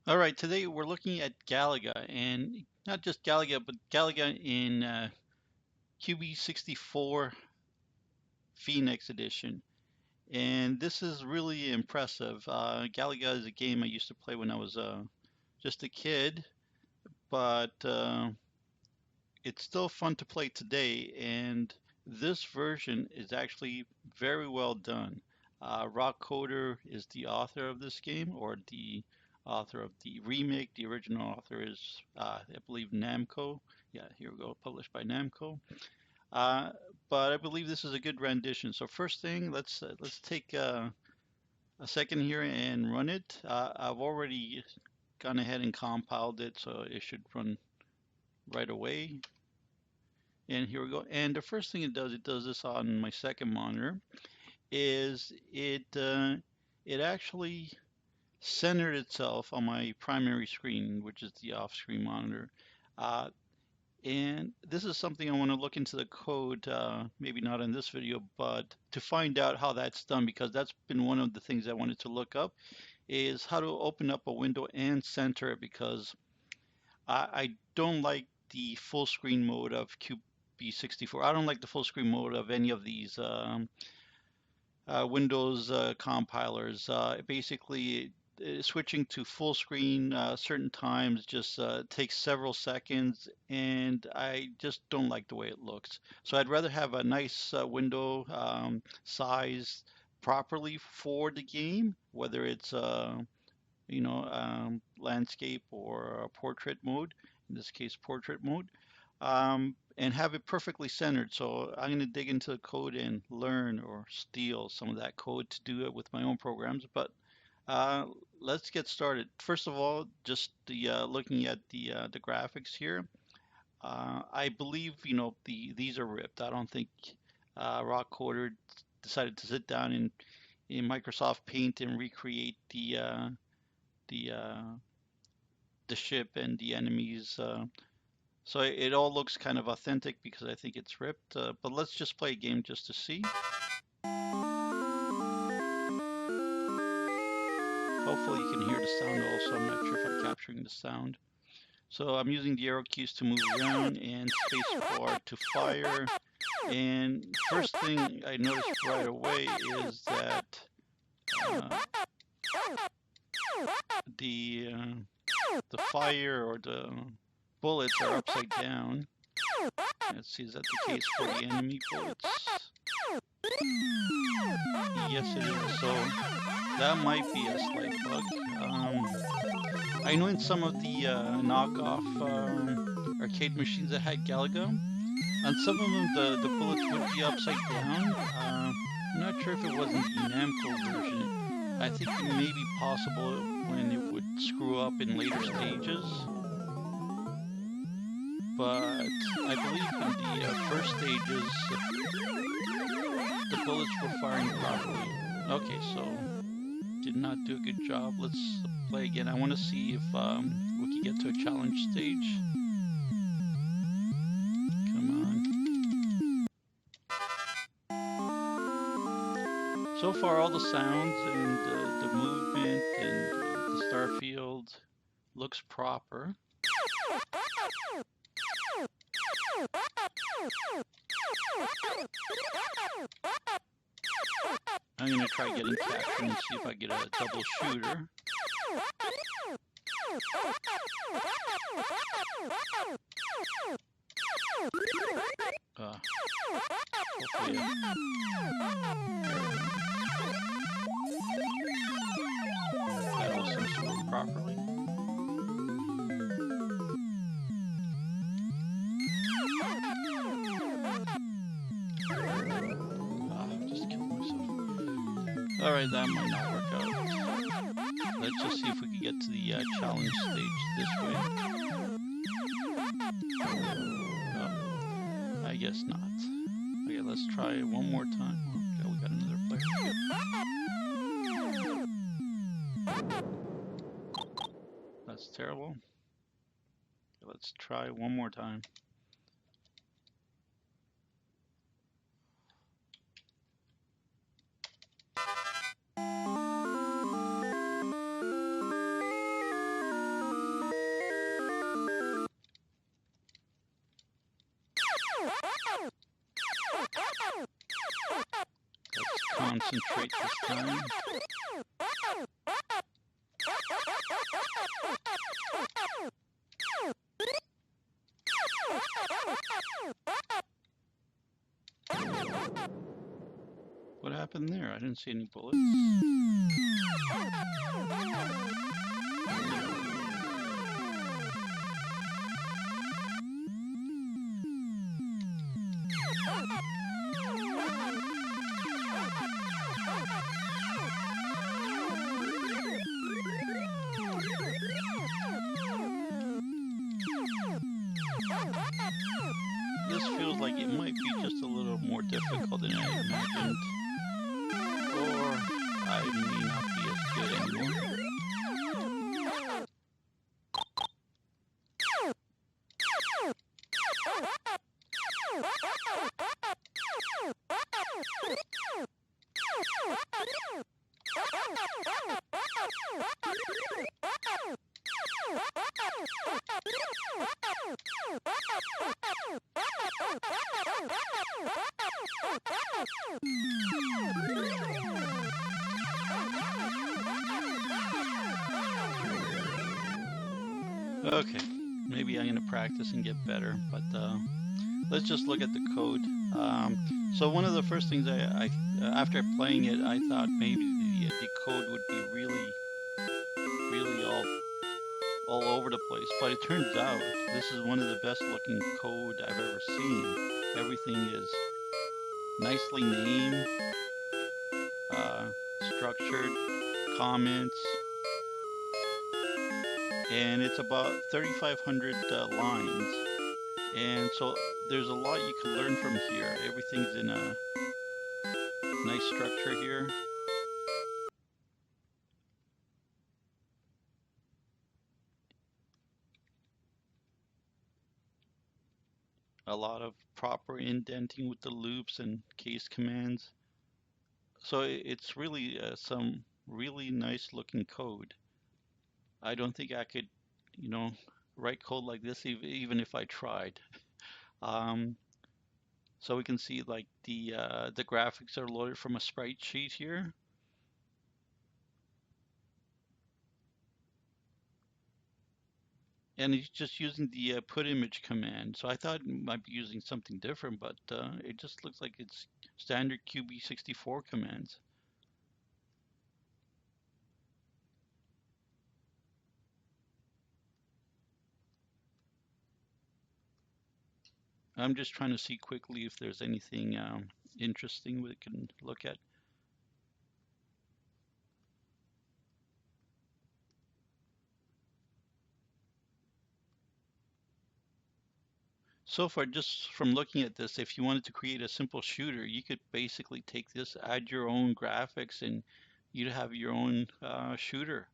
All right, today we're looking at Galaga, and not just Galaga, but Galaga in QB64 Phoenix Edition. And this is really impressive. Galaga is a game I used to play when I was just a kid, but it's still fun to play today. And this version is actually very well done. Rock Coder is the author of this game, or the author of the remake. The original author is, I believe, Namco. Yeah, here we go, published by Namco. Uh, but I believe this is a good rendition. So first thing, let's take a second here and run it. I've already gone ahead and compiled it, so it should run right away. And here we go. And the first thing it does this on my second monitor, is it actually centered itself on my primary screen, which is the off-screen monitor. Uh, and this is something I want to look into the code, maybe not in this video, but to find out how that's done, because that's been one of the things I wanted to look up, is how to open up a window and center it, because I don't like the full screen mode of QB64. I don't like the full screen mode of any of these Windows compilers. Basically, switching to full screen certain times just takes several seconds, and I just don't like the way it looks. So I'd rather have a nice window size properly for the game, whether it's landscape or portrait mode. In this case, portrait mode. And have it perfectly centered. So I'm going to dig into the code and learn or steal some of that code to do it with my own programs. But uh, let's get started. First of all, just looking at the graphics here. I believe these are ripped. I don't think Rock Coder decided to sit down in Microsoft Paint and recreate the uh, the ship and the enemies. So it all looks kind of authentic because I think it's ripped. But let's just play a game just to see. Hopefully you can hear the sound also. I'm not sure if I'm capturing the sound. So I'm using the arrow keys to move around and spacebar to fire. And first thing I noticed right away is that uh, the fire or the bullets are upside down. Let's see, is that the case for the enemy bullets? Yes, it is. So that might be a slight bug. I know in some of the knockoff arcade machines that had Galaga, on some of them the bullets would be upside down. I'm not sure if it was in the Namco version. I think it may be possible when it would screw up in later stages. But I believe in the first stages, the bullets were firing properly. Okay, so did not do a good job. Let's play again. I want to see if we can get to a challenge stage. Come on. So far, all the sounds and the movement and the star field looks proper. I'm going to try getting capture and see if I get a double shooter. Hopefully that all seems to work properly. Just killed myself. Alright, that might not work out. Let's just see if we can get to the challenge stage this way. Oh, I guess not. Okay, let's try one more time. Okay, we got another player. That's terrible. Okay, let's try one more time. concentrate this time. What happened there? I didn't see any bullets. This feels like it might be just a little more difficult than I imagined. Or I may not be as good anymore. Okay, maybe I'm going to practice and get better, but let's just look at the code. So one of the first things I after playing it, I thought maybe the code would be really all over the place, but it turns out this is one of the best looking code I've ever seen. Everything is nicely named, structured, comments, and it's about 3,500 lines, and so there's a lot you can learn from here. Everything's in a nice structure here. A lot of proper indenting with the loops and case commands. So it's really some really nice looking code. I don't think I could, write code like this even if I tried. So we can see like the graphics are loaded from a sprite sheet here. And it's just using the put image command. So I thought it might be using something different, but it just looks like it's standard QB64 commands. I'm just trying to see quickly if there's anything interesting we can look at. So far, just from looking at this, if you wanted to create a simple shooter, you could basically take this, add your own graphics, and you'd have your own shooter.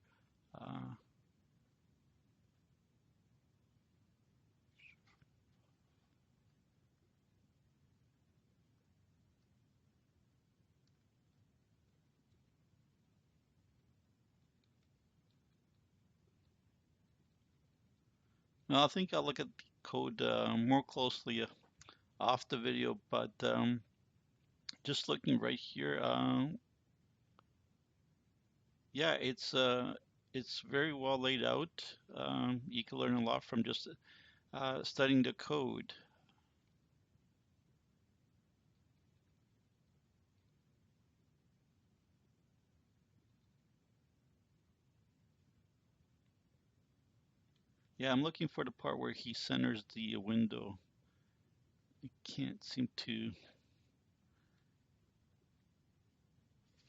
Now, I think I'll look at the code more closely off the video, but just looking right here, yeah, it's very well laid out. You can learn a lot from just studying the code. Yeah, I'm looking for the part where he centers the window. I can't seem to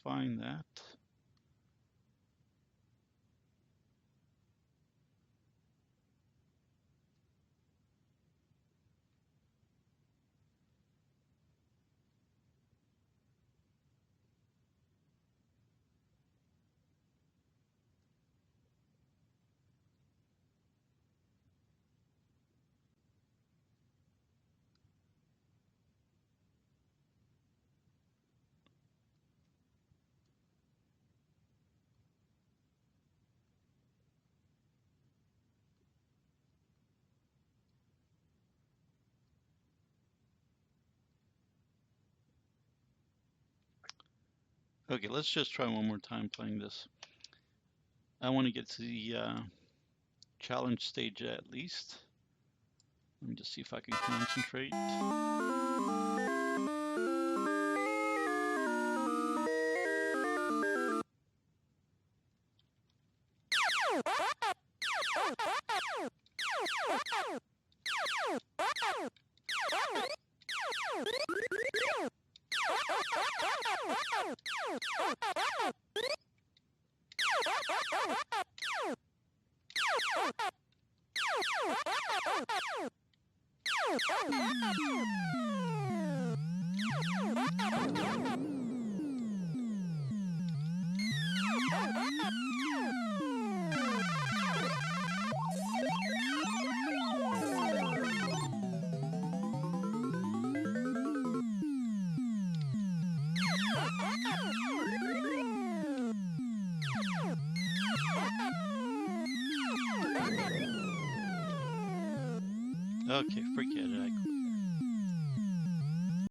find that. Okay, let's just try one more time playing this. I want to get to the challenge stage at least. Let me just see if I can concentrate. Okay, forget it.